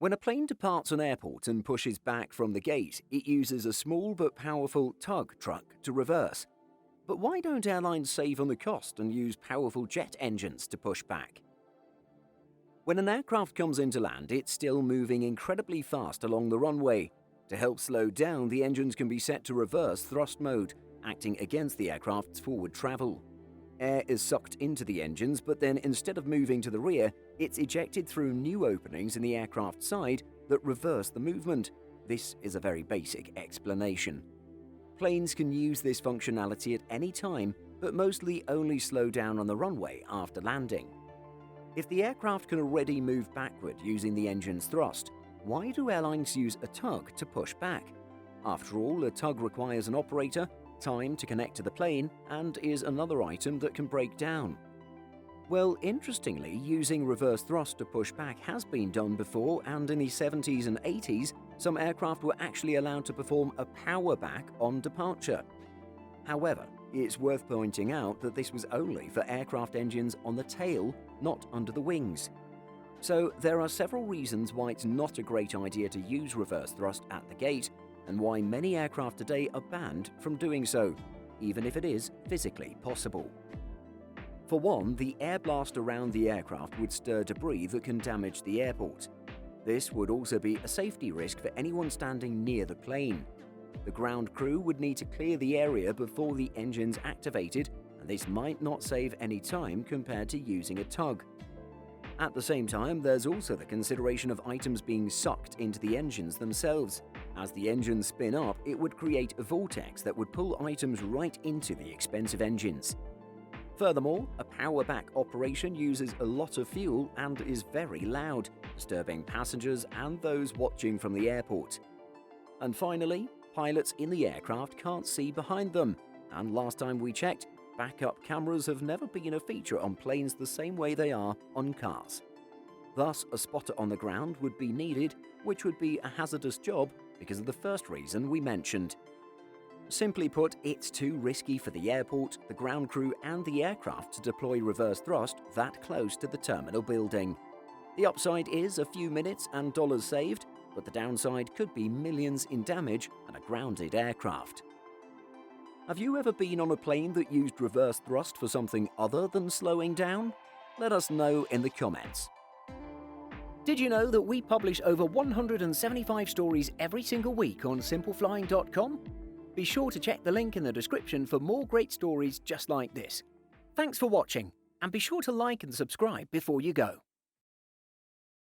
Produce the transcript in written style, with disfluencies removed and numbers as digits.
When a plane departs an airport and pushes back from the gate, it uses a small but powerful tug truck to reverse. But why don't airlines save on the cost and use powerful jet engines to push back? When an aircraft comes into land, it's still moving incredibly fast along the runway. To help slow down, the engines can be set to reverse thrust mode, acting against the aircraft's forward travel. Air is sucked into the engines, but then instead of moving to the rear, it's ejected through new openings in the aircraft side that reverse the movement. This is a very basic explanation. Planes can use this functionality at any time, but mostly only slow down on the runway after landing. If the aircraft can already move backward using the engine's thrust, why do airlines use a tug to push back? After all, a tug requires an operator, time to connect to the plane, and is another item that can break down. Well, interestingly, using reverse thrust to push back has been done before, and in the 70s and 80s, some aircraft were actually allowed to perform a power back on departure. However, it's worth pointing out that this was only for aircraft engines on the tail, not under the wings. So there are several reasons why it's not a great idea to use reverse thrust at the gate, and why many aircraft today are banned from doing so, even if it is physically possible. For one, the air blast around the aircraft would stir debris that can damage the airport. This would also be a safety risk for anyone standing near the plane. The ground crew would need to clear the area before the engines activated, and this might not save any time compared to using a tug. At the same time, there's also the consideration of items being sucked into the engines themselves. As the engines spin up, it would create a vortex that would pull items right into the expensive engines. Furthermore, a power back operation uses a lot of fuel and is very loud, disturbing passengers and those watching from the airport. And finally, pilots in the aircraft can't see behind them, and last time we checked, backup cameras have never been a feature on planes the same way they are on cars. Thus, a spotter on the ground would be needed, which would be a hazardous job because of the first reason we mentioned. Simply put, it's too risky for the airport, the ground crew, and the aircraft to deploy reverse thrust that close to the terminal building. The upside is a few minutes and dollars saved, but the downside could be millions in damage and a grounded aircraft. Have you ever been on a plane that used reverse thrust for something other than slowing down? Let us know in the comments. Did you know that we publish over 175 stories every single week on simpleflying.com? Be sure to check the link in the description for more great stories just like this. Thanks for watching, and be sure to like and subscribe before you go.